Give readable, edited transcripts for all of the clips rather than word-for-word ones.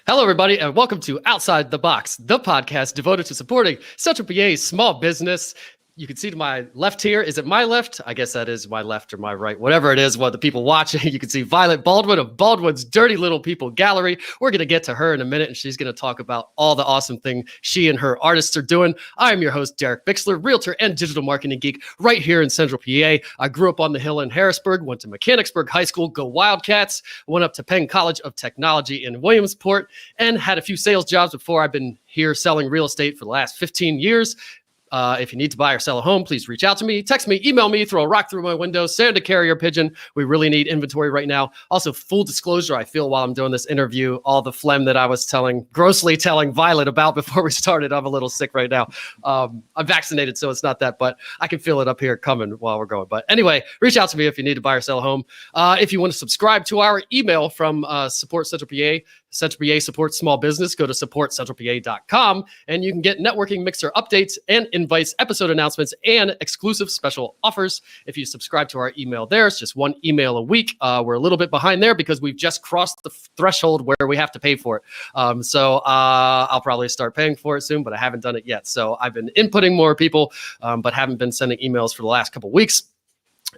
Hello, everybody, and welcome to Outside the Box, the podcast devoted to supporting Central PA's small business. You can see to my left here. Is it my left? I guess that is my left or my right, whatever it is, what the people watching. You can see Violet Baldwin of Baldwin's Dirty Little People Gallery. We're going to get to her in a minute, and she's going to talk about all the awesome thing she and her artists are doing. I am your host, Derek Bixler, realtor and digital marketing geek right here in Central PA. I grew up on the hill in Harrisburg, went to Mechanicsburg High School, go Wildcats, went up to Penn College of Technology in Williamsport, and had a few sales jobs before. I've been here selling real estate for the last 15 years. If you need to buy or sell a home, please reach out to me, text me, email me, throw a rock through my window, send a carrier pigeon. We really need inventory right now. Also, full disclosure, I feel while I'm doing this interview, all the phlegm that I was grossly telling Violet about before we started, I'm a little sick right now. I'm vaccinated, so it's not that, but I can feel it up here coming while we're going. But anyway, reach out to me if you need to buy or sell a home. If you want to subscribe to our email from Support Central PA, Central PA supports small business. Go to supportcentralpa.com and you can get networking mixer updates and invites, episode announcements, and exclusive special offers. If you subscribe to our email there, it's just one email a week. We're a little bit behind there because we've just crossed the threshold where we have to pay for it. So I'll probably start paying for it soon, but I haven't done it yet. So I've been inputting more people, but haven't been sending emails for the last couple of weeks.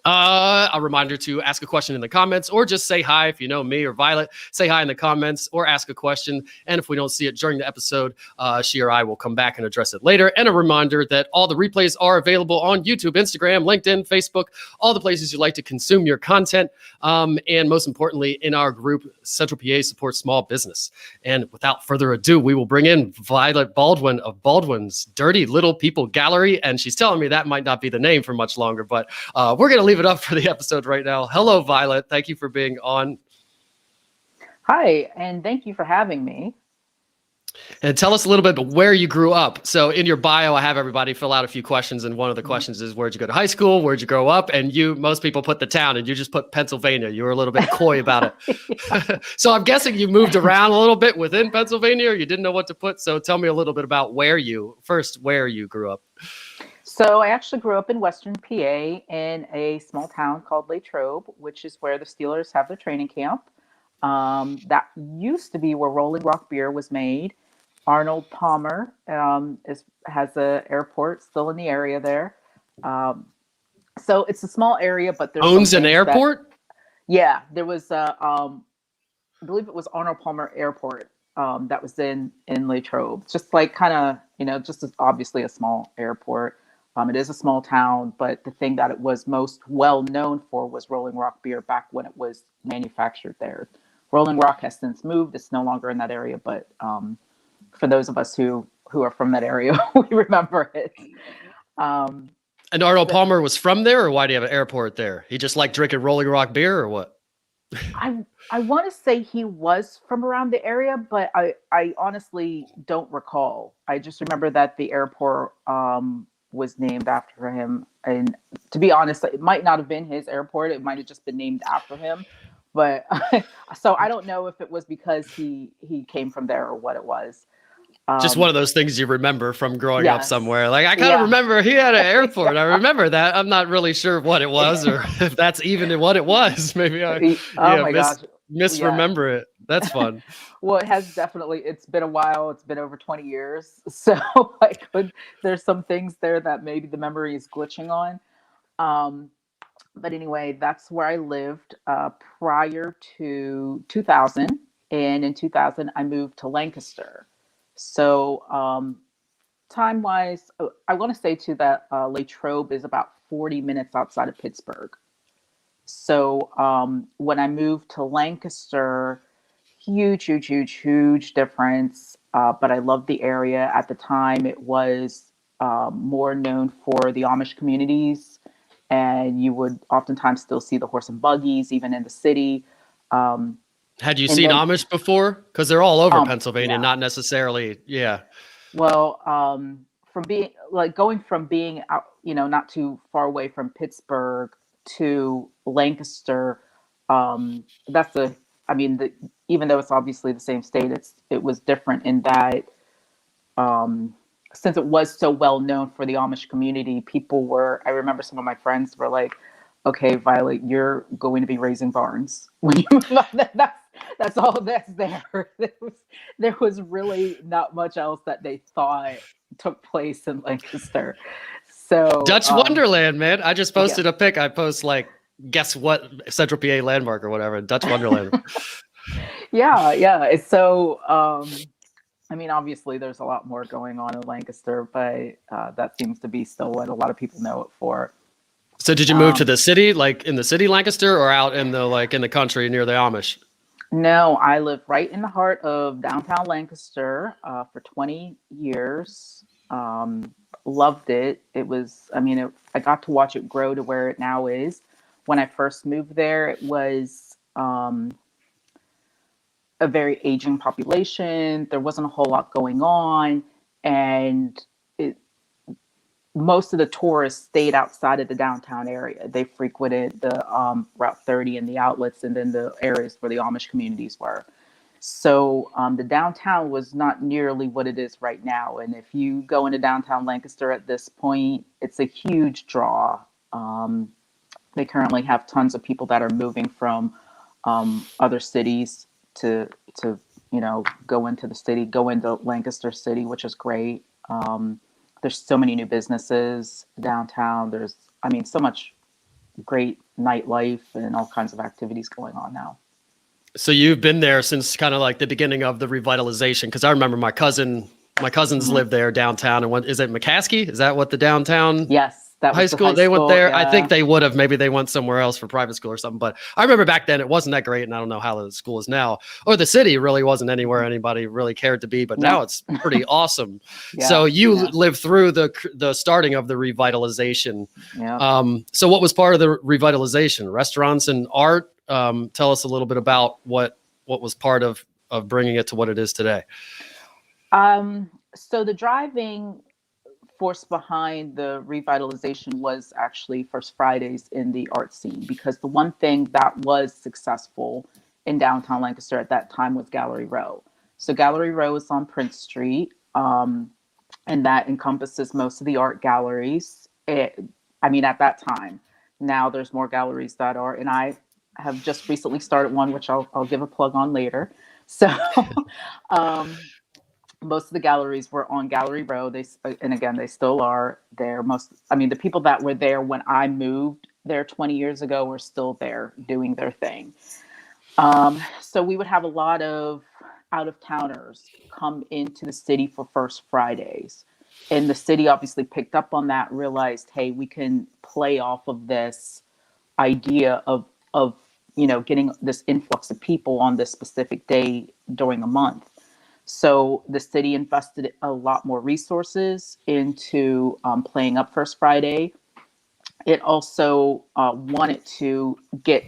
A reminder to ask a question in the comments or just say hi. If you know me or Violet, say hi in the comments or ask a question. And if we don't see it during the episode, she or I will come back and address it later. And a reminder that all the replays are available on YouTube, Instagram, LinkedIn, Facebook, all the places you like to consume your content. And most importantly, in our group, Central PA Supports Small Business. And without further ado, we will bring in Violet Baldwin of Baldwin's Dirty Little People Gallery. And she's telling me that might not be the name for much longer, but we're going to leave it up for the episode right now. Hello, Violet. Thank you for being on. Hi, and thank you for having me. And tell us a little bit about where you grew up. So in your bio, I have everybody fill out a few questions. And one of the questions is, where'd you go to high school? Where'd you grow up? And most people put the town and you just put Pennsylvania. You were a little bit coy about it. So I'm guessing you moved around a little bit within Pennsylvania, or you didn't know what to put. So tell me a little bit about where you grew up. So I actually grew up in Western PA in a small town called Latrobe, which is where the Steelers have their training camp. That used to be where Rolling Rock beer was made. Arnold Palmer has an airport still in the area there. So it's a small area, but there's owns an airport? There was I believe it was Arnold Palmer Airport that was in Latrobe. Just like kind of, just as obviously a small airport. It is a small town, but the thing that it was most well known for was Rolling Rock beer back when it was manufactured there. Rolling Rock has since moved. It's no longer in that area, but for those of us who are from that area, we remember it. And Arnold Palmer was from there, or why do you have an airport there? He just liked drinking Rolling Rock beer, or what? I want to say he was from around the area, but I honestly don't recall. I just remember that the airport was named after him. And to be honest, it might not have been his airport. It might have just been named after him. But so I don't know if it was because he came from there or what it was. Just one of those things you remember from growing up somewhere. Like, I kind of remember he had an airport. I remember that. I'm not really sure what it was or if that's even what it was. Maybe I misremember it. That's fun. Well, it's been a while. It's been over 20 years. So there's some things there that maybe the memory is glitching on. But anyway, that's where I lived prior to 2000. And in 2000, I moved to Lancaster. So time-wise, I want to say too that Latrobe is about 40 minutes outside of Pittsburgh. So when I moved to Lancaster, huge difference. But I loved the area. At the time, it was more known for the Amish communities. And you would oftentimes still see the horse and buggies, even in the city. Had you seen Amish before? Because they're all over Pennsylvania, not necessarily. Yeah. Well, going from being out, not too far away from Pittsburgh to Lancaster, even though it's obviously the same state, it was different in that since it was so well known for the Amish community, I remember some of my friends were like, okay, Violet, you're going to be raising barns when you move on. That's all that's there. There was really not much else that they thought took place in Lancaster. So, Dutch Wonderland, man. I just yeah. posted a pic. I post like, guess what Central PA landmark or whatever. Dutch Wonderland. Yeah. It's so, I mean, obviously there's a lot more going on in Lancaster, but that seems to be still what a lot of people know it for. So did you move to the city, like in the city, Lancaster, or out in the like in the country near the Amish? No, I live right in the heart of downtown Lancaster for 20 years. Loved it. It was, I mean, I got to watch it grow to where it now is. When I first moved there, it was a very aging population. There wasn't a whole lot going on. And most of the tourists stayed outside of the downtown area. They frequented the Route 30 and the outlets, and then the areas where the Amish communities were. So the downtown was not nearly what it is right now. And if you go into downtown Lancaster at this point, it's a huge draw. They currently have tons of people that are moving from other cities to go into the city, go into Lancaster City, which is great. There's so many new businesses downtown. There's, I mean, so much great nightlife and all kinds of activities going on now. So you've been there since kind of like the beginning of the revitalization. Cause I remember my cousins lived there downtown. And is it McCaskey? Is that what the downtown? Yes. That high was school, they went there. Yeah. I think they would have, maybe they went somewhere else for private school or something, but I remember back then it wasn't that great. And I don't know how the school is now, or the city really wasn't anywhere anybody really cared to be, but now it's pretty awesome. Yeah, so you lived through the starting of the revitalization. Yeah. So what was part of the revitalization? Restaurants and art? Tell us a little bit about what was part of bringing it to what it is today. So the driving force behind the revitalization was actually First Fridays in the art scene, because the one thing that was successful in downtown Lancaster at that time was Gallery Row. So Gallery Row is on Prince Street, and that encompasses most of the art galleries. At that time. Now there's more galleries that are, and I have just recently started one, which I'll give a plug on later. So most of the galleries were on Gallery Row. They still are there. The people that were there when I moved there 20 years ago were still there doing their thing. So we would have a lot of out-of-towners come into the city for First Fridays. And the city obviously picked up on that, realized, hey, we can play off of this idea of getting this influx of people on this specific day during a month. So the city invested a lot more resources into playing up First Friday. It also wanted to get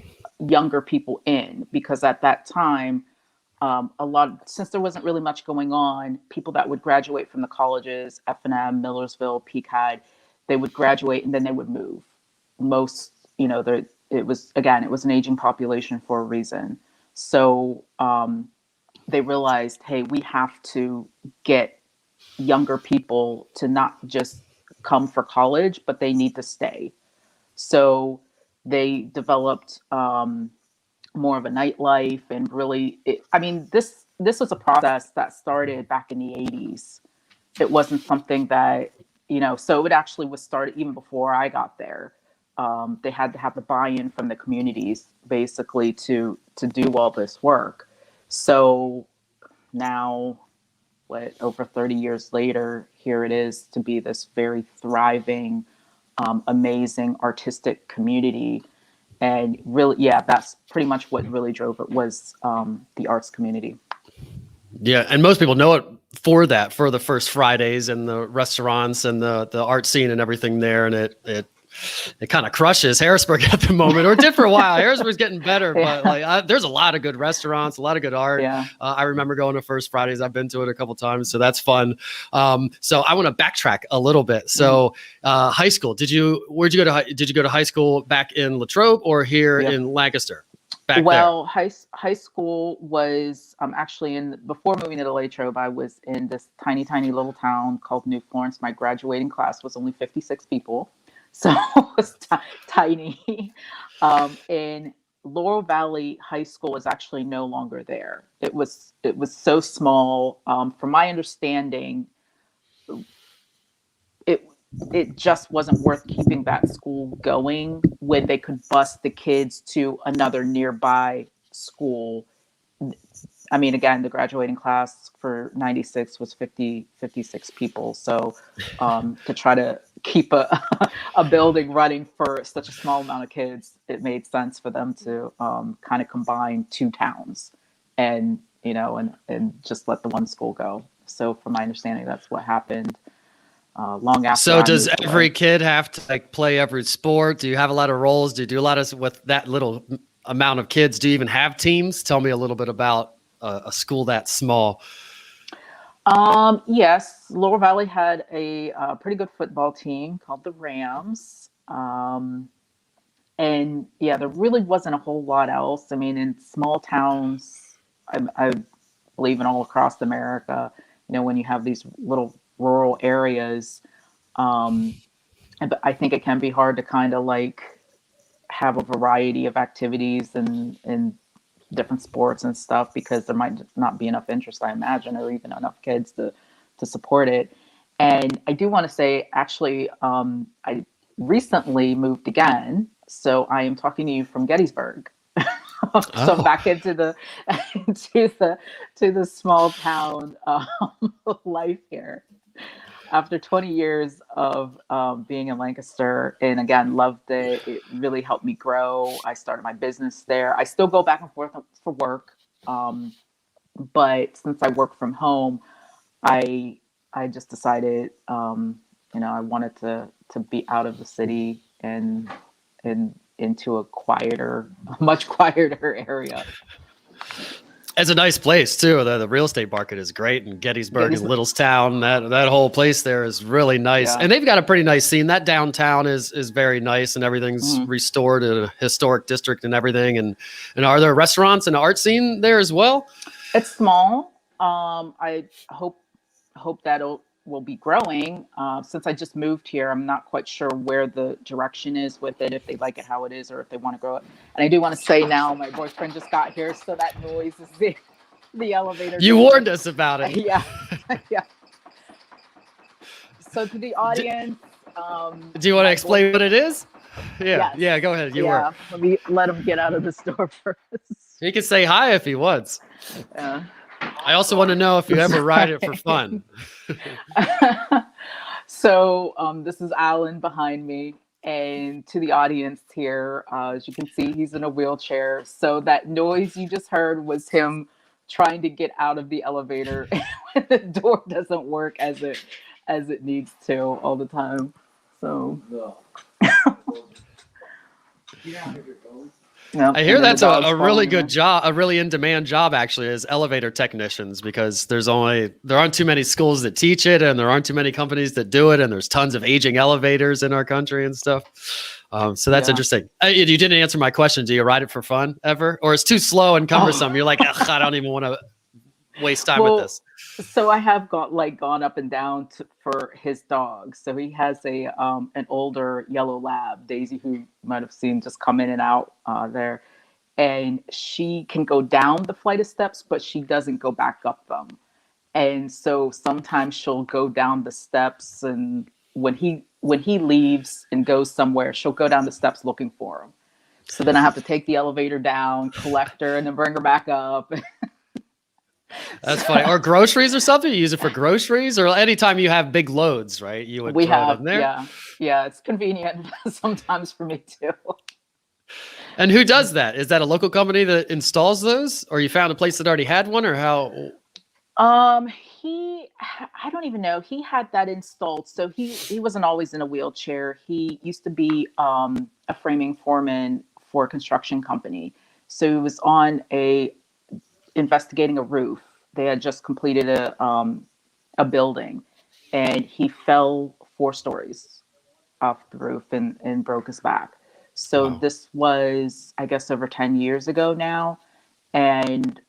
younger people in, because at that time, since there wasn't really much going on, people that would graduate from the colleges, F&M, Millersville, PCAD, they would graduate and then they would move. It was an aging population for a reason. So they realized, hey, we have to get younger people to not just come for college, but they need to stay. So they developed more of a nightlife, and really, this was a process that started back in the 80s. It wasn't something that, so it actually was started even before I got there. They had to have the buy-in from the communities basically to do all this work. So now, over 30 years later, here it is to be this very thriving, amazing artistic community. And really, that's pretty much what really drove it, was the arts community. Yeah, and most people know it for the First Fridays and the restaurants and the art scene and everything there, and it kind of crushes Harrisburg at the moment, or did for a while. Harrisburg's getting better, but there's a lot of good restaurants, a lot of good art. Yeah. I remember going to First Fridays. I've been to it a couple times, so that's fun. So I want to backtrack a little bit. So high school, did you go to high school back in Latrobe or here in Lancaster? High school was actually before moving to Latrobe, I was in this tiny little town called New Florence. My graduating class was only 56 people. So it was tiny. And Laurel Valley High School is actually no longer there. It was so small. From my understanding, it it just wasn't worth keeping that school going when they could bus the kids to another nearby school. I mean, again, the graduating class for 96 was 56 people. So to try to keep a building running for such a small amount of kids, it made sense for them to kind of combine two towns and, and just let the one school go. So from my understanding, that's what happened long after So I does moved every away. kid have to like play every sport? Do you have a lot of roles? Do you do a lot of with that little amount of kids? Do you even have teams? Tell me a little bit about a school that small. Yes, Lower Valley had a pretty good football team called the Rams. And yeah, there really wasn't a whole lot else. I mean, in small towns, I believe in all across America, when you have these little rural areas, um, but I think it can be hard to kind of like have a variety of activities and different sports and stuff because there might not be enough interest, I imagine, or even enough kids to support it. And I do want to say, actually, I recently moved again, so I am talking to you from Gettysburg. So I'm Oh, back into the to the small town life here after 20 years of being in Lancaster, and again, loved it. It really helped me grow. I started my business there. I still go back and forth for work, um, but since I work from home, I I just decided, I wanted to be out of the city and into a quieter, much quieter area. it's a nice place too. The real estate market is great, and Gettysburg and Gettysburg, Littlestown, that whole place there is really nice, yeah. and they've got a pretty nice scene. That downtown is very nice, and everything's Mhm. restored in a historic district and everything. And are there restaurants and art scene there as well? It's small. I hope that will be growing. Since I just moved here, I'm not quite sure where the direction is with it, if they like it how it is, or if they want to grow it. And I do want to say now, my boyfriend just got here, so that noise is the elevator You door. warned us about it. Yeah, yeah. So to the Do, audience, do you want to my explain what boyfriend. it is? Yeah, Yes, yeah. Go ahead. You were. yeah. Let me let him get out of the door first. He can say hi if he wants. Yeah. I also want to know if you ever ride it for Sorry. fun. So this is Alan behind me, and to the audience here, as you can see, he's in a wheelchair. So that noise you just heard was him trying to get out of the elevator when the door doesn't work as it needs to all the time. So yeah, I hear and then the that's dog's a really following good me. job, a really in demand job actually, as elevator technicians, because there aren't too many schools that teach it, and there aren't too many companies that do it, and there's tons of aging elevators in our country and stuff. So that's Yeah. interesting. You didn't answer my question. Do you ride it for fun ever, or it's too slow and Oh. cumbersome? You're like, "Ugh, I don't even want to waste time with Well, this. so I have gone up and down for his dog. So he has a an older yellow lab, Daisy, who you might have seen just come in and out there, and she can go down the flight of steps, but she doesn't go back up them. And so sometimes she'll go down the steps, and when he leaves and goes somewhere, she'll go down the steps looking for him. So then I have to take the elevator down, collect her, and then bring her back up. That's funny. Or groceries or something. You use it for groceries, or anytime you have big loads, right? You would We throw it have, in there. yeah, yeah. It's convenient sometimes for me too. And who does that? Is that a local company that installs those, or you found a place that already had one, or how? He, I don't even know. He had that installed, so he wasn't always in a wheelchair. He used to be a framing foreman for a construction company. So he was on a investigating a roof. They had just completed a building, and he fell 4 stories off the roof and broke his back. So Wow. this was, I guess, over 10 years ago now. And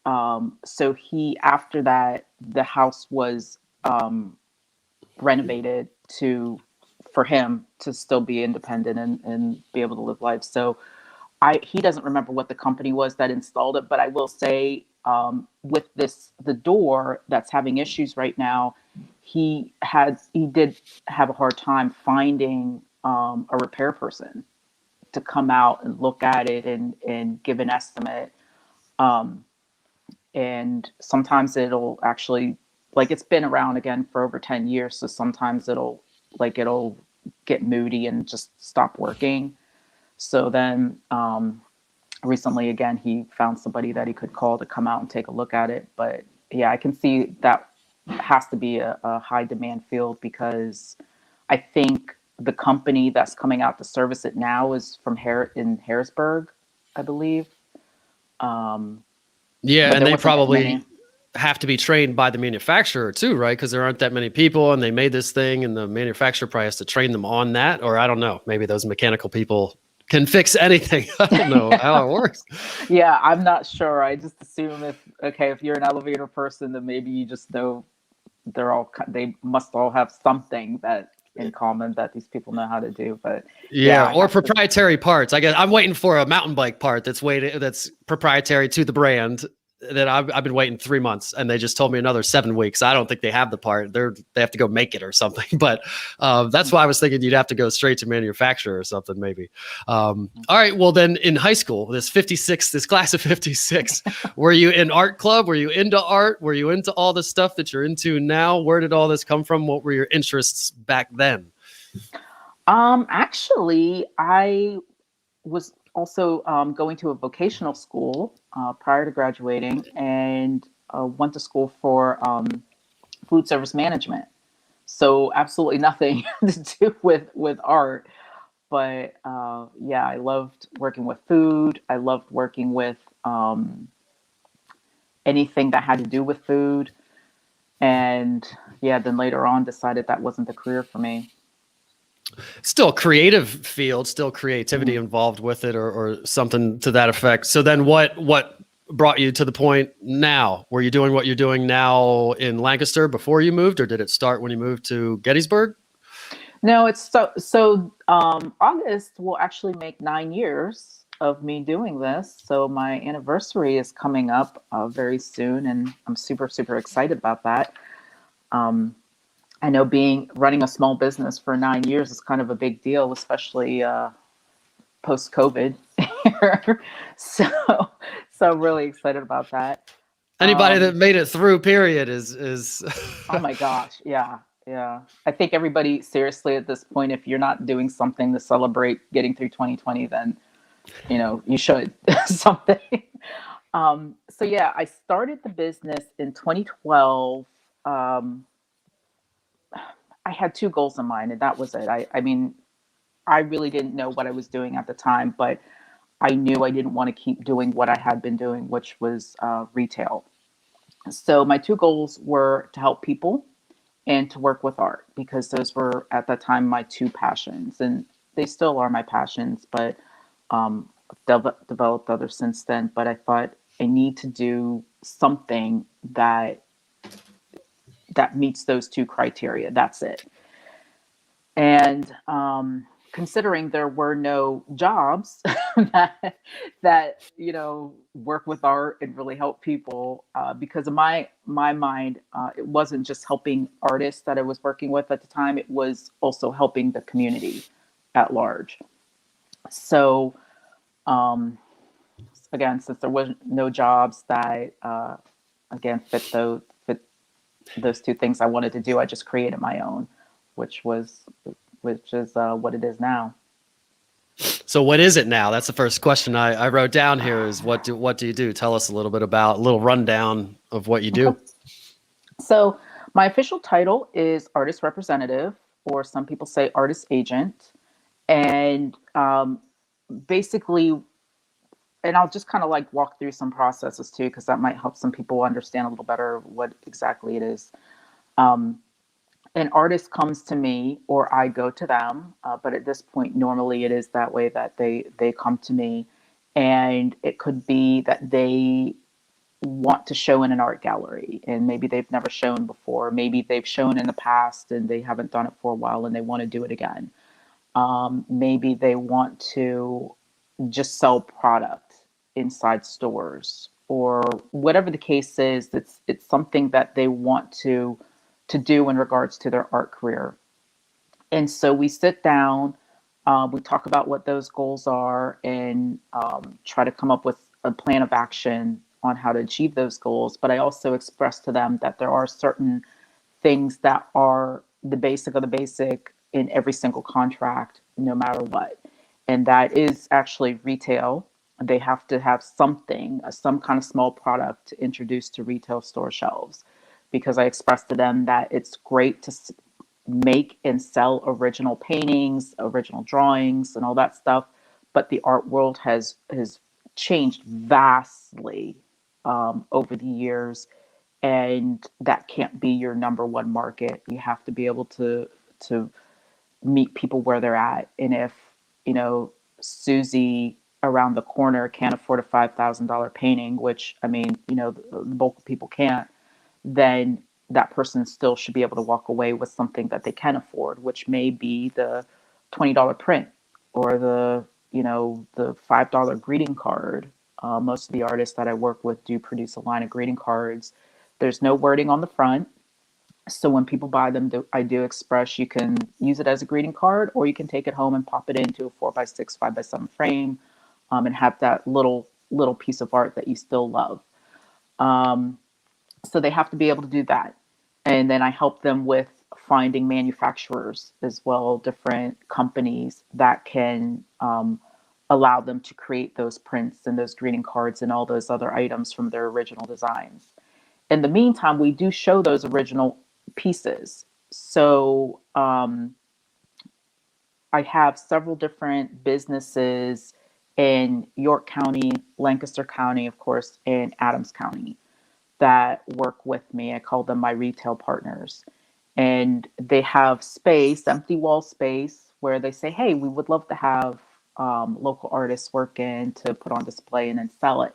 so he, after that, the house was renovated to for him to still be independent and be able to live life. So he doesn't remember what the company was that installed it, but I will say, with the door that's having issues right now, he did have a hard time finding a repair person to come out and look at it and give an estimate. Um, and sometimes it'll actually, like, it's been around again for over 10 years, so sometimes it'll get moody and just stop working. So then, recently again, he found somebody that he could call to come out and take a look at it. But yeah, I can see that has to be a high demand field, because I think the company that's coming out to service it now is from in Harrisburg, I believe. Yeah, But and there they wasn't that probably many. have to be trained by the manufacturer too, right? Because there aren't that many people, and they made this thing, and the manufacturer probably has to train them on that. Or I don't know, maybe those mechanical people can fix anything. I don't know how it works. Yeah, I'm not sure. I just assume if you're an elevator person, then maybe you just know they must all have something that in common that these people know how to do. But yeah, Yeah, I or have to. proprietary parts. I guess I'm waiting for a mountain bike part that's proprietary to the brand that I've been waiting 3 months, and they just told me another 7 weeks. I don't think they have the part. They have to go make it or something. But that's why I was thinking you'd have to go straight to manufacturer or something maybe. All right. Well, then in high school, this class of 56, were you in art club? Were you into art? Were you into all the stuff that you're into now? Where did all this come from? What were your interests back then? Actually, I was also going to a vocational school prior to graduating, and went to school for food service management. So absolutely nothing to do with art. But yeah, I loved working with food. I loved working with anything that had to do with food. And yeah, then later on decided that wasn't the career for me. Still creative field, still creativity Mhm. involved with it, or something to that effect. So then what brought you to the point now? Were you doing what you're doing now in Lancaster before you moved, or did it start when you moved to Gettysburg? No, it's August will actually make 9 years of me doing this. So my anniversary is coming up very soon, and I'm super, super excited about that. Um, I know running a small business for 9 years is kind of a big deal, especially post COVID. so, so I'm really excited about that. Anybody that Um, made it through, period, is oh my gosh, yeah, yeah. I think everybody seriously at this point, if you're not doing something to celebrate getting through 2020, then you should something. So yeah, I started the business in 2012. Um, I had two goals in mind, and that was it. I mean, I really didn't know what I was doing at the time, but I knew I didn't want to keep doing what I had been doing, which was retail. So my two goals were to help people and to work with art, because those were at that time my two passions, and they still are my passions, but developed others since then. But I thought I need to do something that meets those two criteria. That's it. And considering there were no jobs that work with art and really help people, because in my mind, it wasn't just helping artists that I was working with at the time, it was also helping the community at large. So again, since there was no jobs that again fit those two things I wanted to do, I just created my own, which is what it is now. so what is it now? That's the first question I wrote down here is what do you do? Tell us a little rundown of what you Okay. do. So my official title is artist representative, or some people say artist agent. And basically, and I'll just kind of like walk through some processes too, because that might help some people understand a little better what exactly it is. Um, an artist comes to me or I go to them, but at this point, normally it is that way, that they come to me, and it could be that they want to show in an art gallery, and maybe they've never shown before. Maybe they've shown in the past and they haven't done it for a while and they want to do it again. Maybe they want to just sell product inside stores or whatever the case is. It's something that they want to do in regards to their art career. And so we sit down, we talk about what those goals are, and try to come up with a plan of action on how to achieve those goals. But I also express to them that there are certain things that are the basic of the basic in every single contract, no matter what. And that is actually retail. They have to have something, some kind of small product to introduce to retail store shelves. Because I expressed to them that it's great to make and sell original paintings, original drawings, and all that stuff. But the art world has changed vastly over the years, and that can't be your number one market. You have to be able to meet people where they're at. And if Susie around the corner can't afford a $5,000 painting, which I mean, the bulk of people can't, then that person still should be able to walk away with something that they can afford, which may be the $20 print or the $5 greeting card. Most of the artists that I work with do produce a line of greeting cards. There's no wording on the front. So when people buy them, I do express you can use it as a greeting card, or you can take it home and pop it into a 4x6, 5x7 frame, and have that little piece of art that you still love. So they have to be able to do that. And then I help them with finding manufacturers as well, different companies that can allow them to create those prints and those greeting cards and all those other items from their original designs. In the meantime, we do show those original pieces. So I have several different businesses in York County, Lancaster County, of course, and Adams County that work with me. I call them my retail partners. And they have space, empty wall space, where they say, hey, we would love to have local artists work in to put on display and then sell it.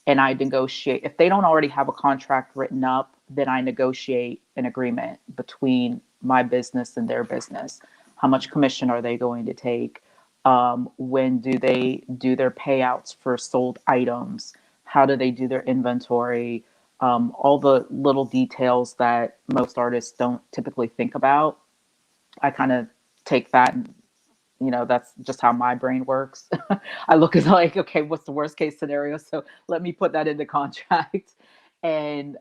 And I negotiate. If they don't already have a contract written up, then I negotiate an agreement between my business and their business. How much commission are they going to take? When do they do their payouts for sold items? How do they do their inventory? All the little details that most artists don't typically think about. I kind of take that and, that's just how my brain works. I look at like, okay, what's the worst case scenario? So let me put that into contract. And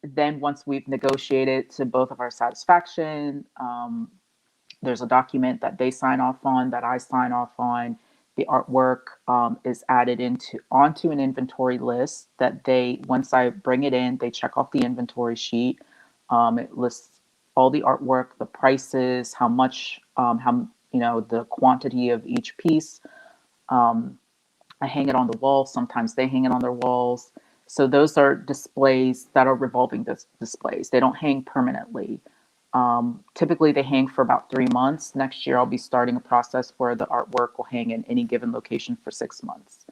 then once we've negotiated to both of our satisfaction, there's a document that they sign off on, that I sign off on. The artwork is added onto an inventory list that once I bring it in, they check off the inventory sheet. It lists all the artwork, the prices, how much, the quantity of each piece. I hang it on the wall. Sometimes they hang it on their walls. So those are displays that are revolving displays. They don't hang permanently. Typically they hang for about 3 months. Next year, I'll be starting a process where the artwork will hang in any given location for 6 months.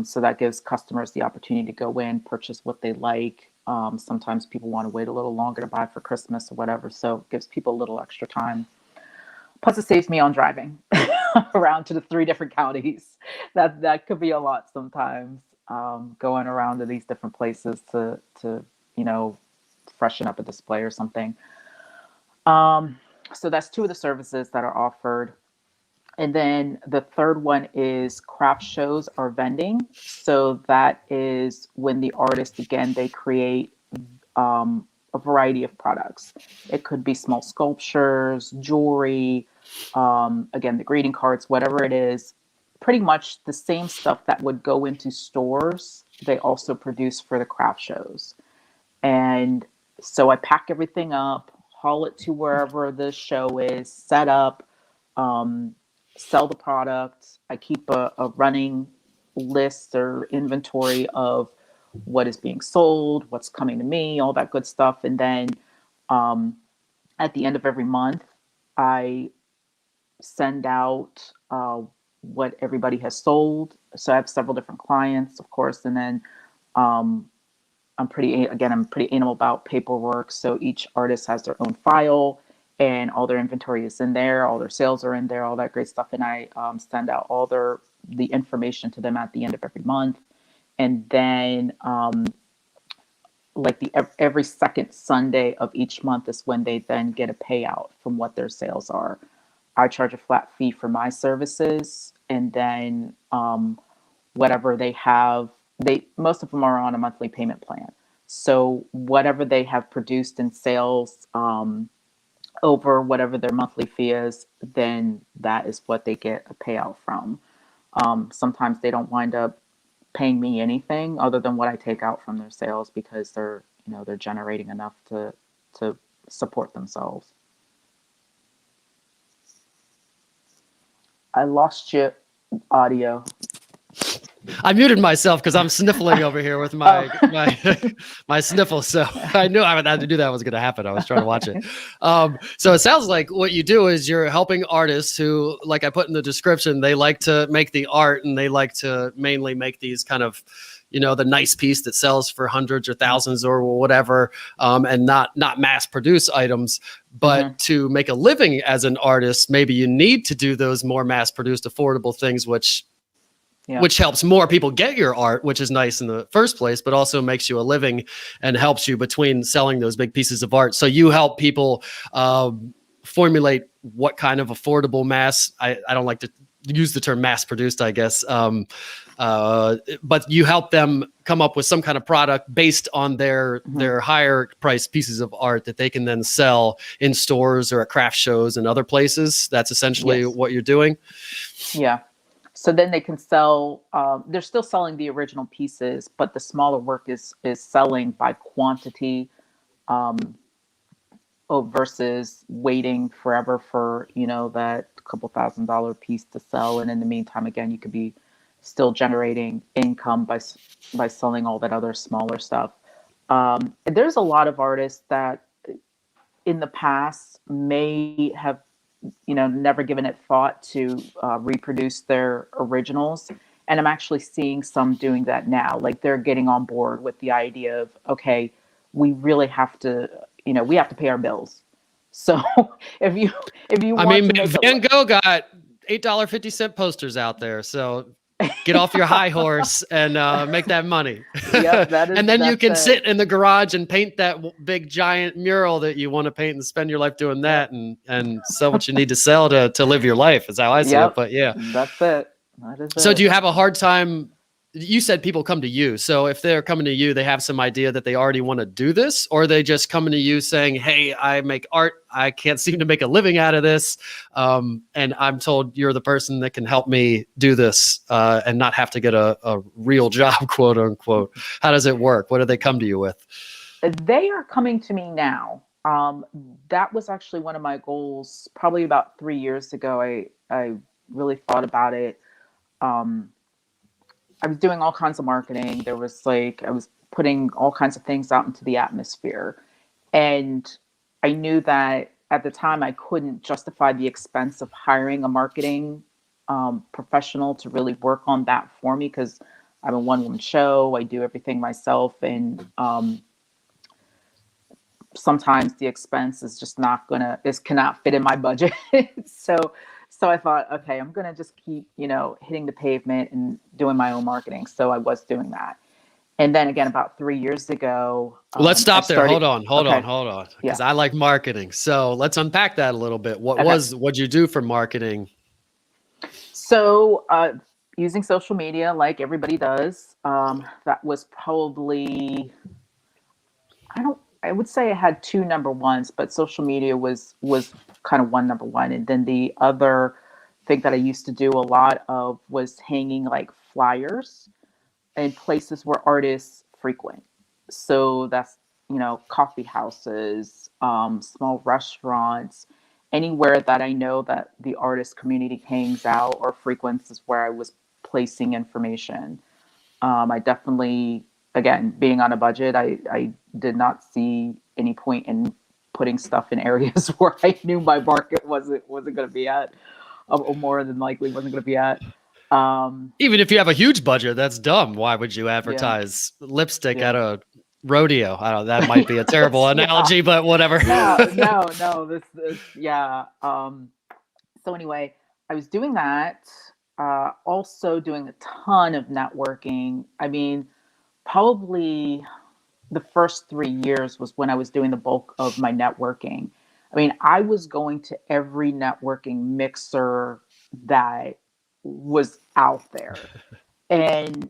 So that gives customers the opportunity to go in, purchase what they like. Sometimes people want to wait a little longer to buy for Christmas or whatever. So it gives people a little extra time. Plus it saves me on driving around to the 3 different counties. That could be a lot sometimes, going around to these different places to freshen up a display or something. So that's 2 of the services that are offered. And then the third one is craft shows or vending. So that is when the artist, again, they create a variety of products. It could be small sculptures, jewelry, again, the greeting cards, whatever it is. Pretty much the same stuff that would go into stores, they also produce for the craft shows. And so I pack everything up, haul it to wherever the show is, set up, sell the product. I keep a running list or inventory of what is being sold, what's coming to me, all that good stuff. And then at the end of every month, I send out what everybody has sold. So I have several different clients, of course, and then I'm pretty anal about paperwork. So each artist has their own file and all their inventory is in there. All their sales are in there, all that great stuff. And I send out all their the information to them at the end of every month. And then like every second Sunday of each month is when they then get a payout from what their sales are. I charge a flat fee for my services, and then whatever they have, most of them are on a monthly payment plan. So whatever they have produced in sales over whatever their monthly fee is, then that is what they get a payout from. Sometimes they don't wind up paying me anything other than what I take out from their sales, because they're generating enough to support themselves. I lost your audio. I muted myself because I'm sniffling over here with my my sniffle. So I knew I would have to do that was going to happen. I was trying to watch it. So it sounds like what you do is you're helping artists who, like I put in the description, they like to make the art, and they like to mainly make these kind of, the nice piece that sells for hundreds or thousands or whatever, and not mass produce items. But to make a living as an artist, maybe you need to do those more mass produced, affordable things, which helps more people get your art, which is nice in the first place, but also makes you a living and helps you between selling those big pieces of art. So you help people formulate what kind of affordable mass. I don't like to use the term mass produced, I guess. But you help them come up with some kind of product based on their higher priced pieces of art that they can then sell in stores or at craft shows and other places. That's essentially what you're doing. Yeah. So then they can sell, they're still selling the original pieces, but the smaller work is selling by quantity versus waiting forever for, that couple $1,000 piece to sell. And in the meantime, again, you could be still generating income by selling all that other smaller stuff. There's a lot of artists that in the past may have never given it thought to reproduce their originals. And I'm actually seeing some doing that now. Like they're getting on board with the idea of, okay, we really have to, we have to pay our bills. So if you Van Gogh got $8.50 posters out there. So get off your high horse and make that money. Yep, and then you can sit in the garage and paint that big giant mural that you want to paint and spend your life doing that and sell what you need to sell to live your life is how I see it. But yeah, that's it. So do you have a hard time? You said people come to you. So if they're coming to you, they have some idea that they already want to do this, or are they just coming to you saying, hey, I make art. I can't seem to make a living out of this. And I'm told you're the person that can help me do this and not have to get a real job, quote unquote. How does it work? What do they come to you with? They are coming to me now. That was actually one of my goals probably about 3 years ago. I really thought about it. I was doing all kinds of marketing. I was putting all kinds of things out into the atmosphere. And I knew that at the time I couldn't justify the expense of hiring a marketing professional to really work on that for me, because I'm a one-woman show. I do everything myself. And sometimes the expense is just cannot fit in my budget. So I thought, okay, I'm going to just keep, hitting the pavement and doing my own marketing. So I was doing that. And then again, about 3 years ago. Let's stop there. Hold on. Because I like marketing. So let's unpack that a little bit. What'd you do for marketing? So using social media like everybody does, that was probably, I would say I had two number ones, but social media was kind of one number one. And then the other thing that I used to do a lot of was hanging like flyers in places where artists frequent. So that's, coffee houses, small restaurants, anywhere that I know that the artist community hangs out or frequents is where I was placing information. I definitely, again, being on a budget, I did not see any point in putting stuff in areas where I knew my market wasn't going to be at, or more than likely wasn't going to be at. Even if you have a huge budget, that's dumb. Why would you advertise lipstick at a rodeo? I don't know. That might be a terrible analogy, but whatever. No. This. So anyway, I was doing that. also doing a ton of networking. I mean, probably the first 3 years was when I was doing the bulk of my networking. I mean, I was going to every networking mixer that was out there. And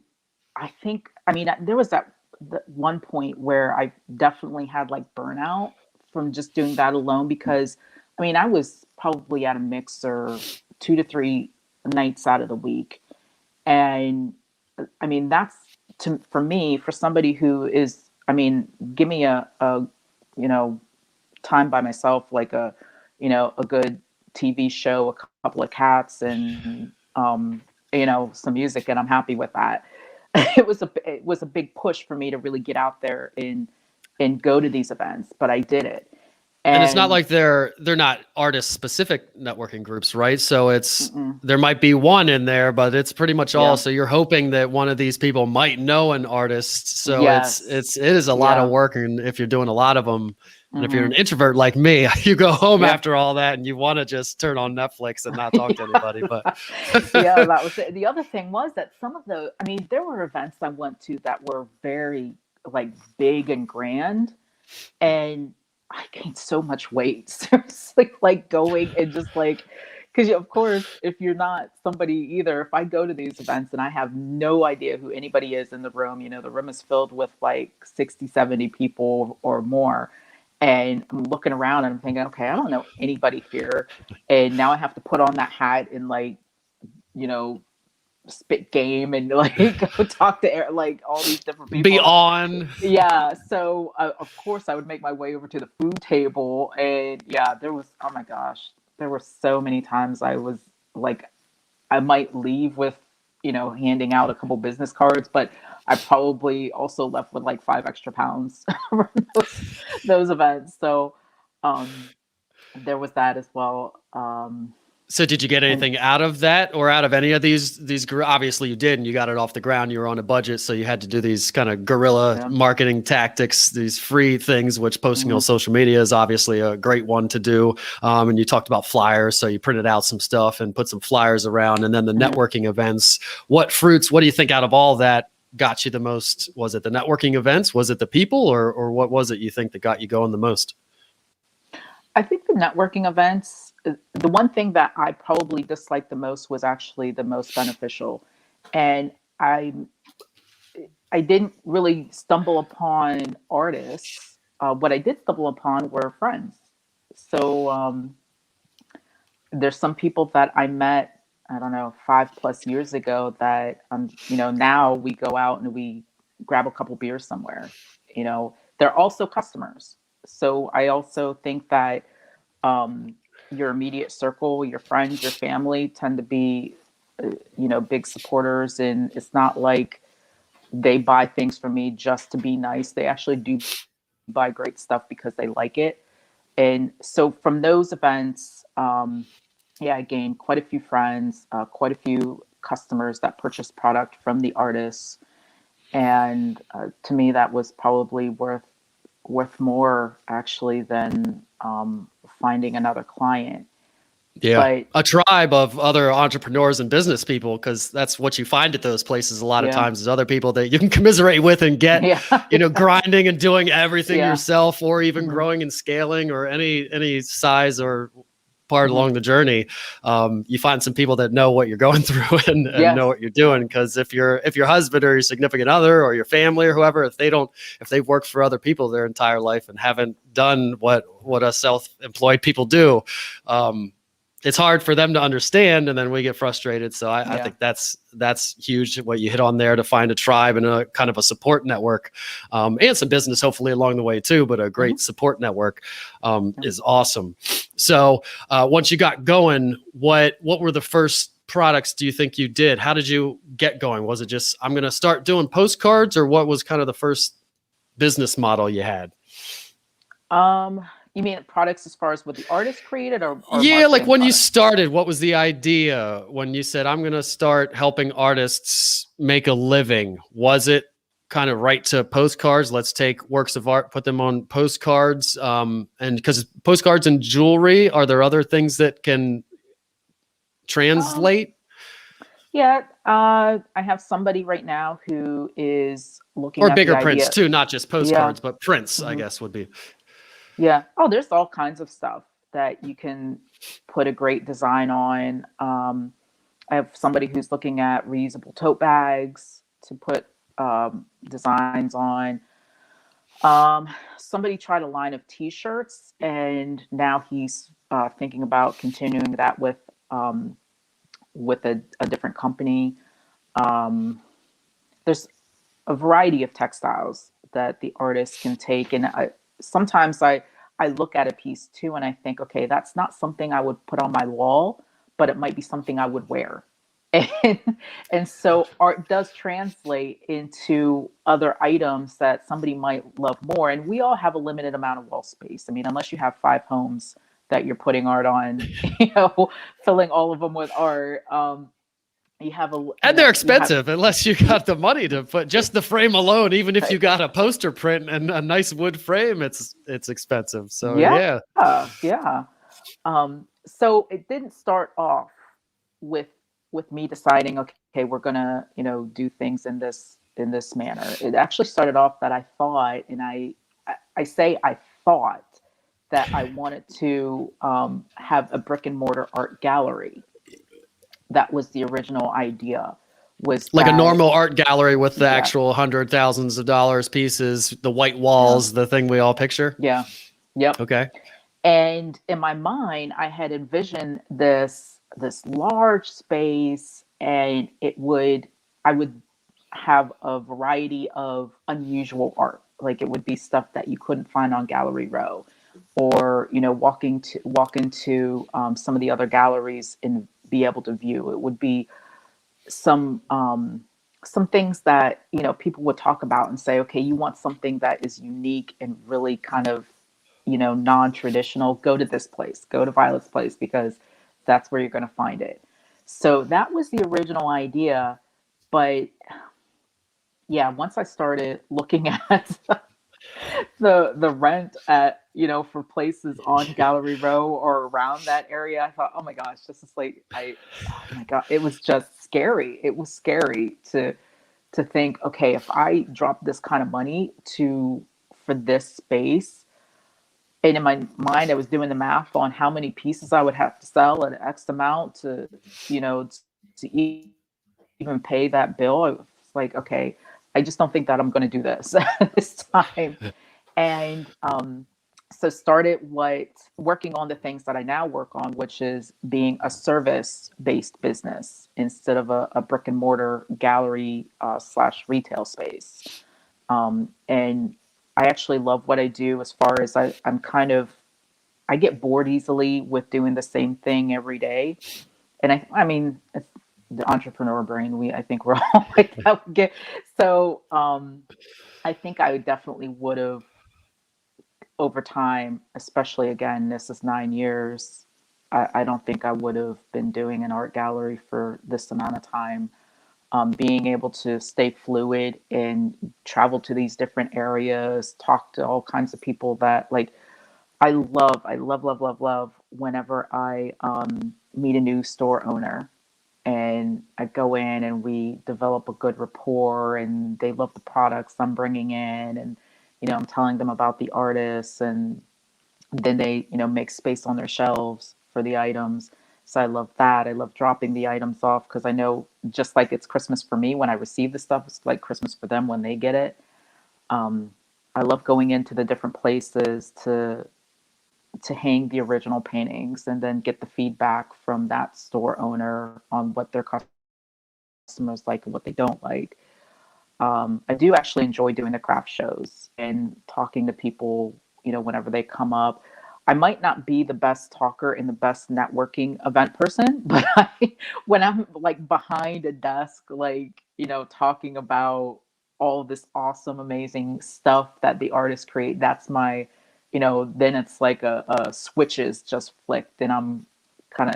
I think, I mean, there was that one point where I definitely had like burnout from just doing that alone because, I mean, I was probably at a mixer 2 to 3 nights out of the week. And I mean, that's for me, for somebody who is, I mean, give me a, you know, time by myself, like a good TV show, a couple of cats and, some music, and I'm happy with that. It was a big push for me to really get out there and go to these events, but I did it. And it's not And like they're not artist specific networking groups, right? So mm-mm, there might be one in there, but it's pretty much all. yeah, So you're hoping that one of these people might know an artist. So yes, it is a lot of yeah, work, and if you're doing a lot of them, and if you're an hmm, introvert like me, you go home yeah. after all that and you want to just turn on Netflix and not talk to anybody. But Yeah, that was it. The other thing was that some of I mean, there were events I went to that were very like big and grand, and I gained so much weight. Seriously, like going and just like, because of course, if you're not somebody either, if I go to these events and I have no idea who anybody is in the room, the room is filled with like 60, 70 people or more. And I'm looking around and I'm thinking, okay, I don't know anybody here. And now I have to put on that hat and like, you know, spit game and like go talk to like all these different be people. on. Yeah, so of course I would make my way over to the food table, and yeah, there was, oh my gosh, there were so many times I was like, I might leave with, handing out a couple business cards, but I probably also left with like 5 extra pounds from those events. So um, there was that as well. So did you get And anything out of that or out of any of these obviously you did, and you got it off the ground, you were on a budget, so you had to do these kind of guerrilla yeah, marketing tactics, these free things, which posting on mhm, social media is obviously a great one to do. And you talked about flyers, so you printed out some stuff and put some flyers around, and then the mhm. networking events. What do you think out of all that got you the most? Was it the networking events? Was it the people, or what was it you think that got you going the most? I think the networking events, the one thing that I probably disliked the most was actually the most beneficial. And I I didn't really stumble upon artists. What I did stumble upon were friends. So there's some people that I met, I don't know, 5+ years ago that now we go out and we grab a couple beers somewhere. They're also customers. So I also think that um, your immediate circle, your friends, your family tend to be, big supporters. And it's not like they buy things from me just to be nice. They actually do buy great stuff because they like it. And so from those events, yeah, I gained quite a few friends, quite a few customers that purchased product from the artists. And to me, that was probably worth more actually than finding another client. Yeah. But A tribe of other entrepreneurs and business people, because that's what you find at those places a lot of yeah, times is other people that you can commiserate with and get, yeah, grinding and doing everything yeah, yourself, or even hmm, growing and scaling, or any size or part hmm, along the journey. You find some people that know what you're going through and know yes, what you're doing. Because if your husband or your significant other or your family or whoever, if they've worked for other people their entire life and haven't done what us self-employed people do, it's hard for them to understand, and then we get frustrated. So I yeah, think that's huge what you hit on there, to find a tribe and a kind of a support network, and some business hopefully along the way too, but a hmm, great support network yeah. is awesome. So once you got going, what were the first products do you think you did? How did you get going? Was it just, I'm going to start doing postcards, or what was kind of the first business model you had? You mean products as far as what the artist created, or Yeah, like marketing when you products? started, what was the idea when you said, I'm going to start helping artists make a living? Was it kind of right to postcards? Let's take works of art, put them on postcards. And because postcards and jewelry, are there other things that can Um, translate? Yeah, I have somebody right now who is looking Or at the bigger prints idea. too, not just Yeah. postcards, but prints, I hmm guess would be. Yeah. Oh, there's all kinds of stuff that you can put a great design on. I have somebody who's looking at reusable tote bags to put designs on. Um, Somebody tried a line of T-shirts, and now he's thinking about continuing that um, with a different company. Um, there's a variety of textiles that the artist can take, and sometimes I look at a piece too, and I think, okay, that's not something I would put on my wall, but it might be something I would wear. And, and so art does translate into other items that somebody might love more. And we all have a limited amount of wall space. I mean, unless you have 5 homes that you're putting art on, filling all of them with art. You have And they're you have expensive unless you got the money to put just the frame alone. Even if you got a poster print and a nice wood frame, it's expensive. So yeah, yeah. yeah. So it didn't start off with me deciding, okay, we're gonna, do things in this manner. It actually started off that I thought, and I say I thought that I wanted to have a brick and mortar art gallery. That was the original idea. Was Like a that normal art gallery with the yeah, actual hundred thousands of dollars pieces, the white yeah, walls, the thing we all picture. yeah, yep. Okay. And in my mind, I had envisioned this large space, and I would have a variety of unusual art. Like it would be stuff that you couldn't find on Gallery Row, or walk into some of the other galleries and be able to view. It would be some some things that people would talk about and say, okay, you want something that is unique and really kind of non-traditional, go to this place, go to Violet's place, because that's where you're going to find it. So that was the original idea. But yeah, once I started looking at the rent at for places on Gallery Row or around that area, I thought, oh my gosh, this is like oh my god, it was just scary. It was scary to think, okay, if I drop this kind of money to for this space, and in my mind I was doing the math on how many pieces I would have to sell at X amount to even pay that bill. I was like, okay, I just don't think that I'm going to do this this time. And so started working on the things that I now work on, which is being a service based business instead of a brick and mortar gallery slash retail space. And I actually love what I do, as far as I'm kind of, I get bored easily with doing the same thing every day. And I mean, it's the entrepreneur brain. I think we're all like that. So, I think I definitely would have, over time, especially again, this is 9 years. I don't think I would have been doing an art gallery for this amount of time. Being able to stay fluid and travel to these different areas, talk to all kinds of people that like, I love, love, love, love whenever I meet a new store owner and I go in and we develop a good rapport and they love the products I'm bringing in, and I'm telling them about the artists, and then they make space on their shelves for the items. So I love that. I love dropping the items off, because I know, just like it's Christmas for me when I receive the stuff, it's like Christmas for them when they get it. um, I love going into the different places to hang the original paintings and then get the feedback from that store owner on what their customers like and what they don't like. I do actually enjoy doing the craft shows and talking to people, whenever they come up. I might not be the best talker and the best networking event person, but when I'm like behind a desk, like, talking about all this awesome, amazing stuff that the artists create, that's my, then it's like a switches just flicked, and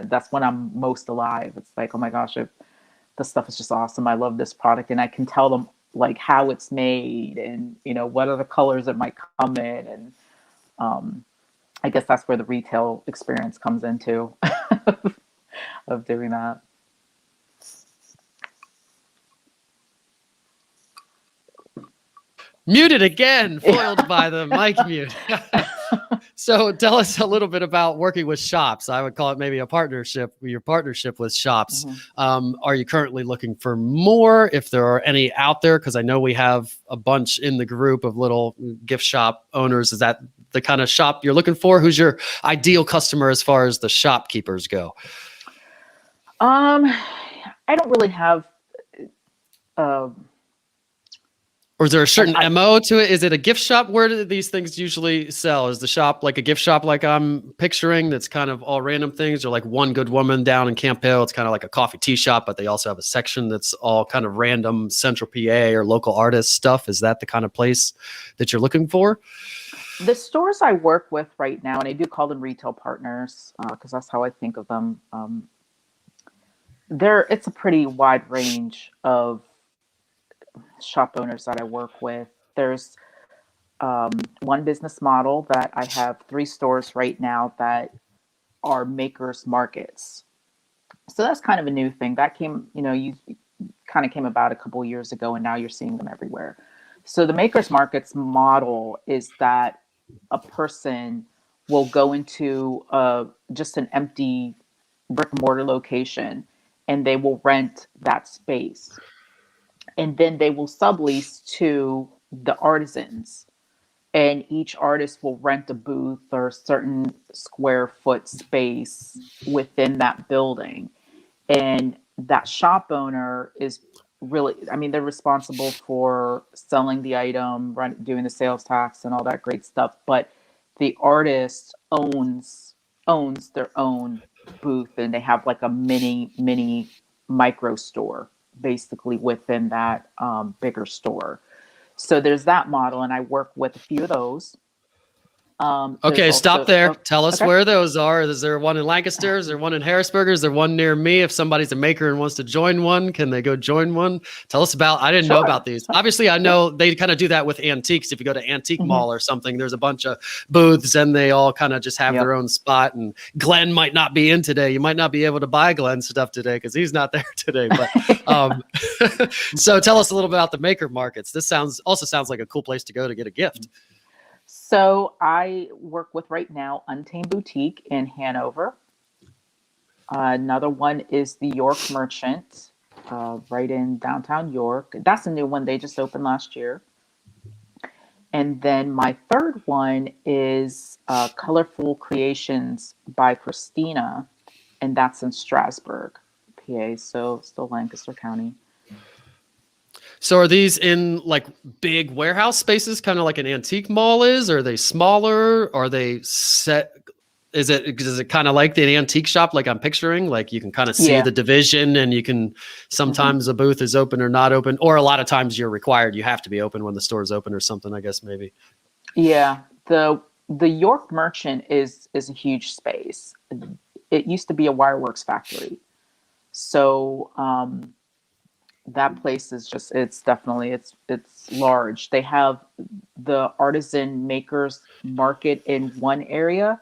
that's when I'm most alive. It's like, oh my gosh, this stuff is just awesome. I love this product, and I can tell them like how it's made, and what are the colors it might come in, and um, I guess that's where the retail experience comes into of doing that. Muted again, foiled by the mic mute. So tell us a little bit about working with shops. I would call it maybe a partnership, your partnership with shops. Are you currently looking for more, if there are any out there? Because I know we have a bunch in the group of little gift shop owners. Is that the kind of shop you're looking for? Who's your ideal customer as far as the shopkeepers go? I don't really have or is there a certain MO to it? Is it a gift shop? Where do these things usually sell? Is the shop like a gift shop like I'm picturing that's kind of all random things, or like One Good Woman down in Camp Hill? It's kind of like a coffee tea shop, but they also have a section that's all kind of random Central PA or local artist stuff. Is that the kind of place that you're looking for? The stores I work with right now, and I do call them retail partners because that's how I think of them. It's a pretty wide range of shop owners that I work with. There's one business model that I have 3 stores right now that are makers markets. So that's kind of a new thing that came, you kind of came about a couple of years ago, and now you're seeing them everywhere. So the makers markets model is that a person will go into just an empty brick and mortar location, and they will rent that space. And then they will sublease to the artisans. And each artist will rent a booth or a certain square foot space within that building. And that shop owner is really, they're responsible for selling the item, doing the sales tax and all that great stuff. But the artist owns their own booth, and they have like a mini micro store basically within that bigger store. So there's that model, and I work with a few of those. Okay, stop there. Tell us where those are. Is there one in Lancaster? Is there one in Harrisburg? Is there one near me? If somebody's a maker and wants to join one, can they go join one? Tell us about, I didn't know about these. Obviously, I know they kind of do that with antiques. If you go to Antique Mall or something, there's a bunch of booths and they all kind of just have their own spot. And Glenn might not be in today. You might not be able to buy Glenn's stuff today because he's not there today. But so tell us a little bit about the maker markets. This also sounds like a cool place to go to get a gift. So I work with right now Untamed Boutique in Hanover. Another one is the York Merchant right in downtown York. That's a new one. They just opened last year. And then my third one is Colorful Creations by Christina, and that's in Strasburg, PA, so still Lancaster County. So are these in like big warehouse spaces, kind of like an antique mall is? Or are they smaller? Are they set? Is it kind of like the antique shop like I'm picturing? Like you can kind of see the division, and you can sometimes the booth is open or not open, or a lot of times you're required. You have to be open when the store is open or something, I guess maybe. Yeah. The York Merchant is a huge space. It used to be a Wireworks factory. So, that place is just, it's large. They have the artisan makers market in one area,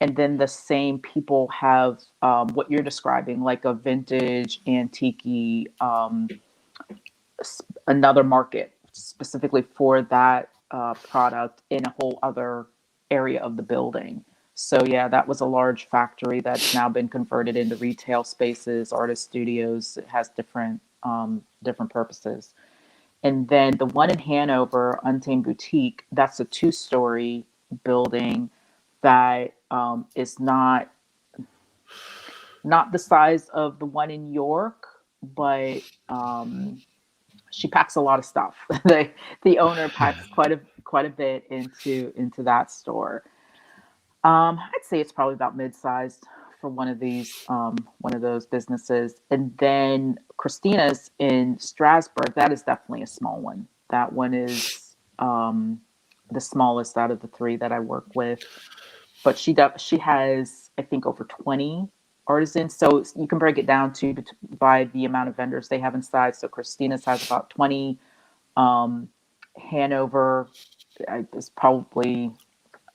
and then the same people have what you're describing, like a vintage antique, another market specifically for that product in a whole other area of the building. So yeah, that was a large factory that's now been converted into retail spaces, artist studios. It has different purposes. And then the one in Hanover, Untamed Boutique, that's a 2-story building that is not the size of the one in York, but she packs a lot of stuff. The owner packs quite a bit into that store. I'd say it's probably about mid-sized for one of those businesses. And then Christina's in Strasburg. That is definitely a small one. That one is the smallest out of the 3 that I work with. But she has, I think, over 20 artisans. So you can break it down by the amount of vendors they have inside. So Christina's has about 20. Hanover is probably,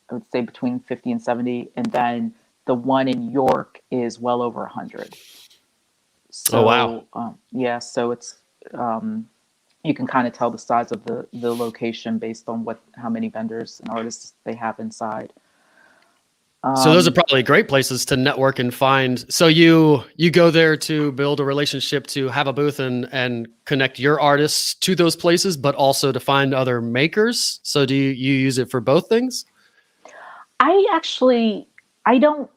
I would say, between 50 and 70. And then the one in York is well over 100. So, oh, wow. So it's, you can kind of tell the size of the location based on how many vendors and artists they have inside. So those are probably great places to network and find. So you go there to build a relationship, to have a booth and connect your artists to those places, but also to find other makers. So do you use it for both things? I don't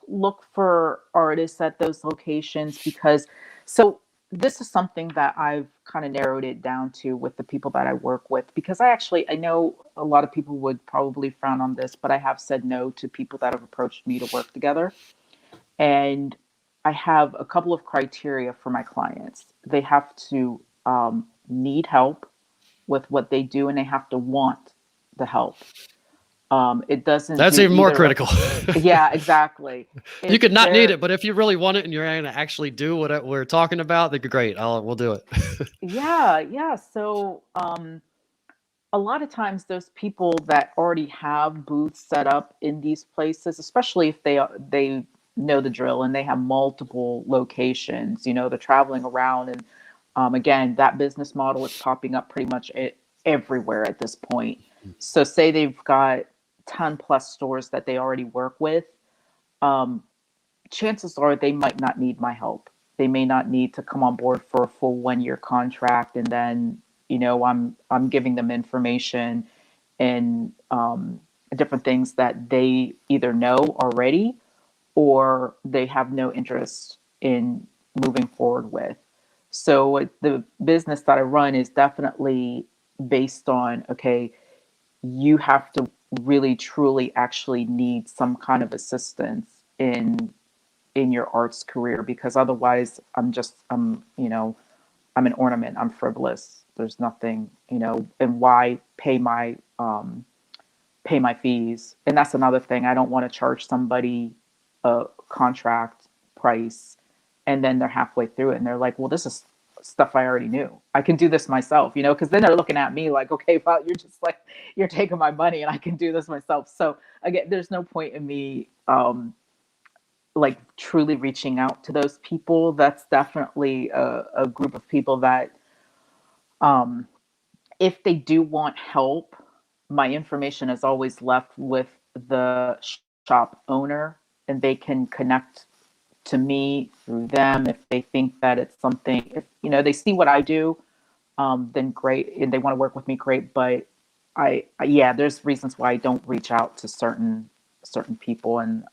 look for artists at those locations because so this is something that I've kind of narrowed it down to with the people that I work with, because I know a lot of people would probably frown on this, but I have said no to people that have approached me to work together. And I have a couple of criteria for my clients. They have to need help with what they do, and they have to want the help. It doesn't That's do even more either. critical. Yeah, exactly. You If could not need they're, it, but if you really want it and you're going to actually do what we're talking about, then great. We'll do it. yeah. So a lot of times those people that already have booths set up in these places, especially if they know the drill and they have multiple locations, they're traveling around, and again, that business model is popping up pretty much everywhere at this point. So say they've got 10 plus stores that they already work with, um, chances are they might not need my help. They may not need to come on board for a full 1 year contract, and then I'm giving them information and different things that they either know already or they have no interest in moving forward with. So the business that I run is definitely based on, okay, you have to really truly actually need some kind of assistance in your arts career, because otherwise I'm an ornament. I'm frivolous. There's nothing, and why pay my fees? And that's another thing. I don't want to charge somebody a contract price and then they're halfway through it and they're like, well, this is stuff I already knew. I can do this myself, because then they're looking at me like, okay, well, you're just like, you're taking my money and I can do this myself. So again, there's no point in me like truly reaching out to those people. That's definitely a group of people that um, if they do want help, my information is always left with the shop owner, and they can connect to me through them if they think that it's something. If they see what I do, then great, and they want to work with me, great. But yeah, there's reasons why I don't reach out to certain people, and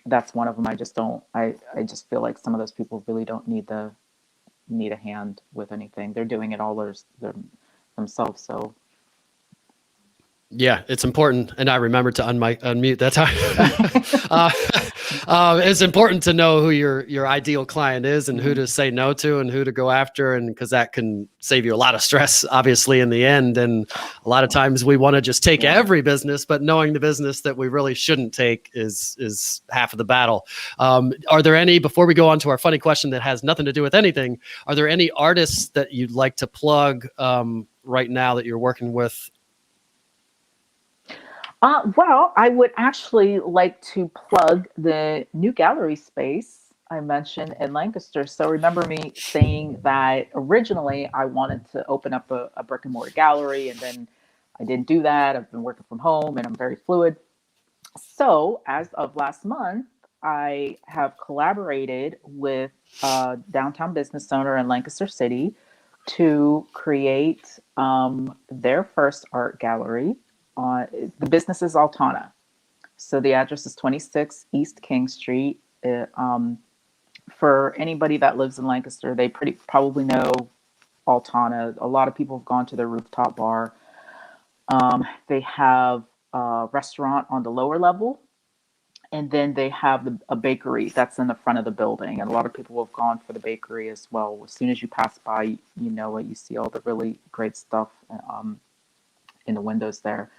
that's one of them. I just don't. I just feel like some of those people really don't need a hand with anything. They're doing it all themselves. So Yeah, it's important, and I remember to unmute that time. It's important to know who your ideal client is and who to say no to and who to go after, and because that can save you a lot of stress, obviously, in the end. And a lot of times we want to just take every business, but knowing the business that we really shouldn't take is half of the battle. Are there any, before we go on to our funny question that has nothing to do with anything, are there any artists that you'd like to plug right now that you're working with? Well, I would actually like to plug the new gallery space I mentioned in Lancaster. So remember me saying that originally I wanted to open up a brick and mortar gallery, and then I didn't do that. I've been working from home and I'm very fluid. So as of last month, I have collaborated with a downtown business owner in Lancaster City to create their first art gallery. The business is Altana. So the address is 26 East King Street. For anybody that lives in Lancaster, they probably know Altana. A lot of people have gone to their rooftop bar. They have a restaurant on the lower level, and then they have a bakery that's in the front of the building. And a lot of people have gone for the bakery as well. As soon as you pass by, you know it. You see all the really great stuff in the windows there.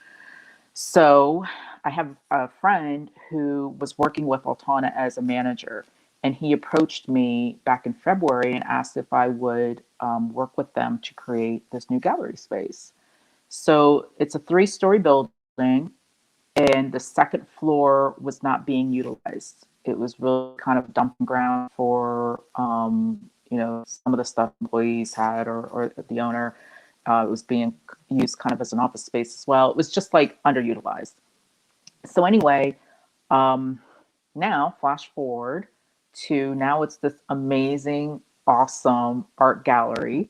So I have a friend who was working with Altana as a manager, and he approached me back in February and asked if I would work with them to create this new gallery space. So it's a 3-story building, and the second floor was not being utilized. It was really kind of dumping ground for some of the stuff employees had or the owner. It was being used kind of as an office space as well. It was just like underutilized. So anyway, now flash forward to now it's this amazing, awesome art gallery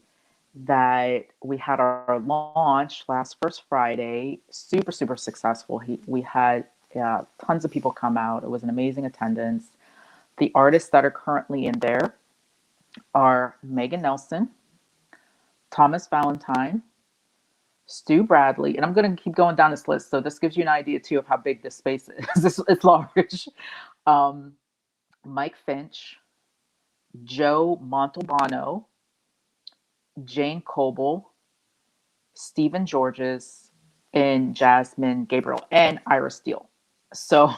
that we had our launch first Friday, super, super successful. We had tons of people come out. It was an amazing attendance. The artists that are currently in there are Megan Nelson, Thomas Valentine, Stu Bradley, and I'm going to keep going down this list. So this gives you an idea too of how big this space is. It's large. Mike Finch, Joe Montalbano, Jane Coble, Stephen Georges, and Jasmine Gabriel, and Ira Steele. So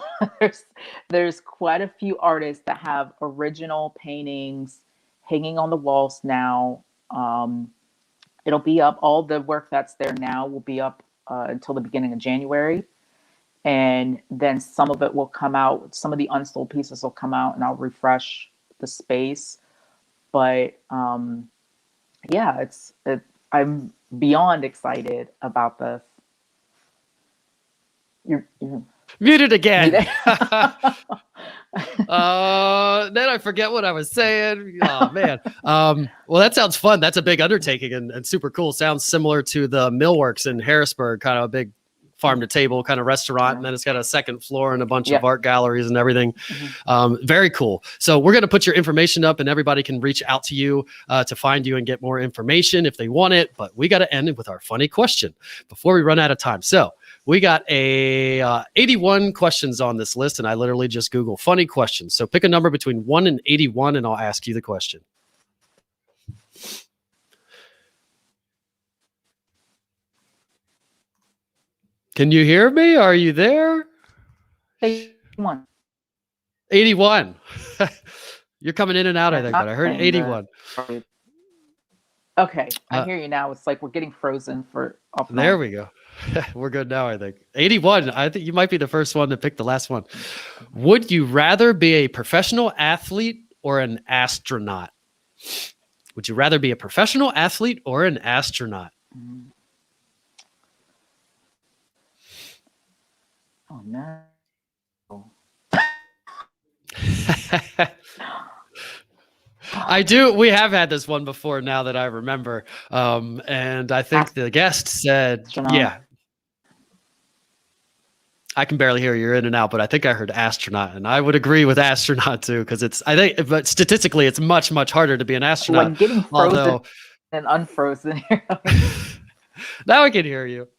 there's quite a few artists that have original paintings hanging on the walls now. It'll be up. All the work that's there now will be up until the beginning of January. And then some of it will come out. Some of the unsold pieces will come out, and I'll refresh the space. But yeah, I'm beyond excited about this. You're muted again. Then I forget what I was saying. Oh man. Well, that sounds fun. That's a big undertaking and super cool. Sounds similar to the Millworks in Harrisburg, kind of a big farm to table kind of restaurant. And then it's got a second floor and a bunch of art galleries and everything. Very cool. So we're going to put your information up and everybody can reach out to you to find you and get more information if they want it. But we got to end it with our funny question before we run out of time. So we got 81 questions on this list, and I literally just Google funny questions. So pick a number between 1 and 81, and I'll ask you the question. Can you hear me? Are you there? 81. 81. You're coming in and out, I think, but I heard 81. Okay, I hear you now. It's like we're getting frozen for off. There we go. We're good now, I think. 81. I think you might be the first one to pick the last one. Would you rather be a professional athlete or an astronaut? Would you rather be a professional athlete or an astronaut? Oh, no. I do. We have had this one before now that I remember. And I think the guest said, yeah. I can barely hear you. You're in and out, but I think I heard astronaut, and I would agree with astronaut too, because but statistically, it's much, much harder to be an astronaut. When getting frozen and unfrozen. Now I can hear you.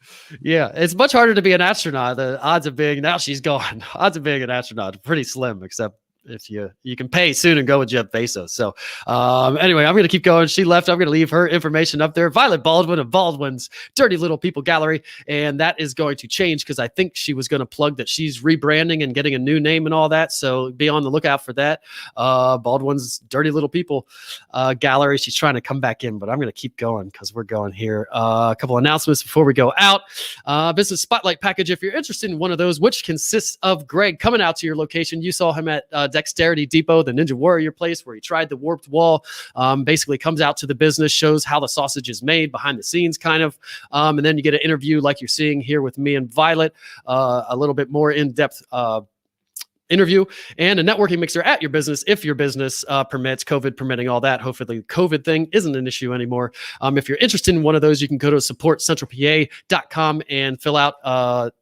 Yeah, it's much harder to be an astronaut. The odds of being, now she's gone. Odds of being an astronaut are pretty slim, except if you can pay soon and go with Jeff Bezos. So anyway, I'm going to keep going. She left. I'm going to leave her information up there. Violet Baldwin of Baldwin's Dirty Little People Gallery. And that is going to change because I think she was going to plug that she's rebranding and getting a new name and all that. So be on the lookout for that. Baldwin's Dirty Little People Gallery. She's trying to come back in, but I'm going to keep going because we're going here. A couple announcements before we go out. Business Spotlight Package. If you're interested in one of those, which consists of Greg coming out to your location. You saw him at Dexterity Depot, the Ninja Warrior place where he tried the warped wall. Basically comes out to the business, shows how the sausage is made behind the scenes kind of. And then you get an interview like you're seeing here with me and Violet, a little bit more in-depth interview, and a networking mixer at your business if your business permits, COVID permitting, all that. Hopefully the COVID thing isn't an issue anymore. If you're interested in one of those, you can go to supportcentralpa.com and fill out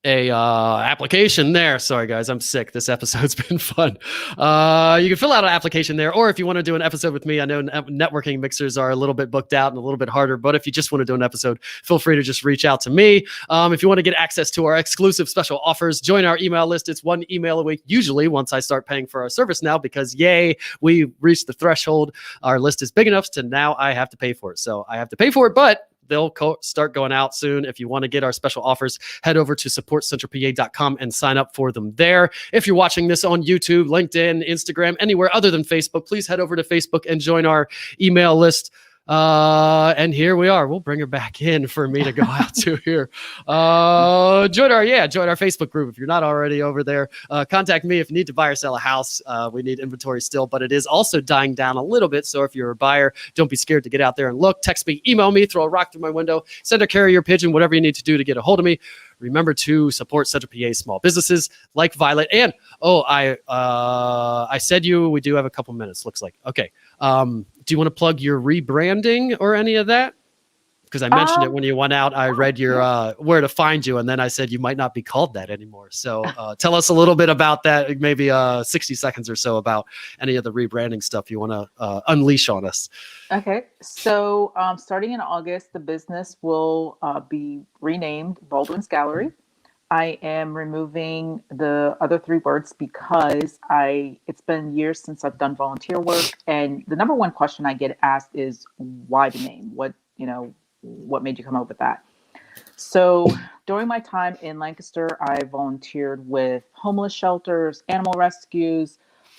application there. Sorry guys, I'm sick. This episode's been fun. You can fill out an application there, or if you want to do an episode with me, I know networking mixers are a little bit booked out and a little bit harder, but if you just want to do an episode, feel free to just reach out to me. If you want to get access to our exclusive special offers, join our email list. It's 1 email a week, usually once I start paying for our service now, because yay, we reached the threshold. Our list is big enough to now I have to pay for it. So I have to pay for it, but they'll start going out soon. If you want to get our special offers, head over to supportcentralpa.com and sign up for them there. If you're watching this on YouTube, LinkedIn, Instagram, anywhere other than Facebook, please head over to Facebook and join our email list. And here we are. We'll bring her back in for me to go out to here. Join our Facebook group if you're not already over there. Contact me if you need to buy or sell a house. We need inventory still, but it is also dying down a little bit. So if you're a buyer, don't be scared to get out there and look. Text me, email me, throw a rock through my window, send a carrier pigeon, whatever you need to do to get a hold of me. Remember to support Central PA small businesses like Violet. And I said we do have a couple minutes. Looks like okay. Do you want to plug your rebranding or any of that? Because I mentioned it when you went out. I read your where to find you, and then I said you might not be called that anymore. So tell us a little bit about that, maybe 60 seconds or so about any of the rebranding stuff you want to unleash on us. Okay, so starting in August, the business will be renamed Baldwin's Gallery. I am removing the other 3 words because it's been years since I've done volunteer work, and the number one question I get asked is why the name? What made you come up with that? So during my time in Lancaster, I volunteered with homeless shelters, animal rescues.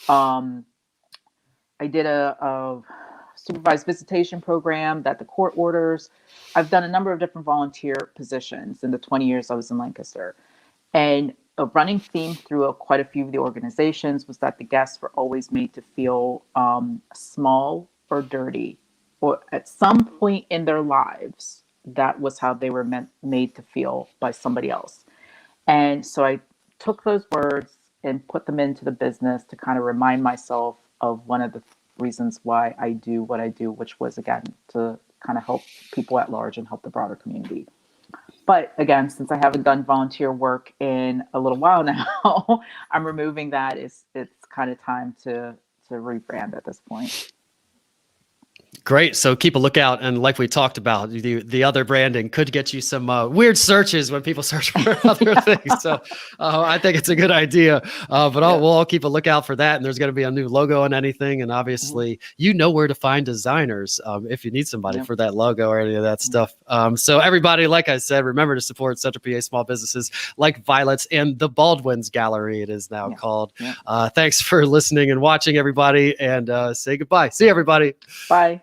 I did a supervised visitation program that the court orders. I've done a number of different volunteer positions in the 20 years I was in Lancaster. And a running theme through quite a few of the organizations was that the guests were always made to feel small or dirty, or at some point in their lives, that was how they were made to feel by somebody else. And so I took those words and put them into the business to kind of remind myself of one of the reasons why I do what I do, which was, again, to kind of help people at large and help the broader community. But again, since I haven't done volunteer work in a little while now, I'm removing that. It's kind of time to rebrand at this point. Great. So keep a lookout. And like we talked about, the other branding could get you some weird searches when people search for other things. So I think it's a good idea. But we'll all keep a lookout for that. And there's going to be a new logo and anything. And obviously, you know where to find designers if you need somebody for that logo or any of that stuff. So everybody, like I said, remember to support Central PA small businesses like Violet's and the Baldwin's Gallery, it is now called. Thanks for listening and watching, everybody. And say goodbye. See you, everybody. Bye.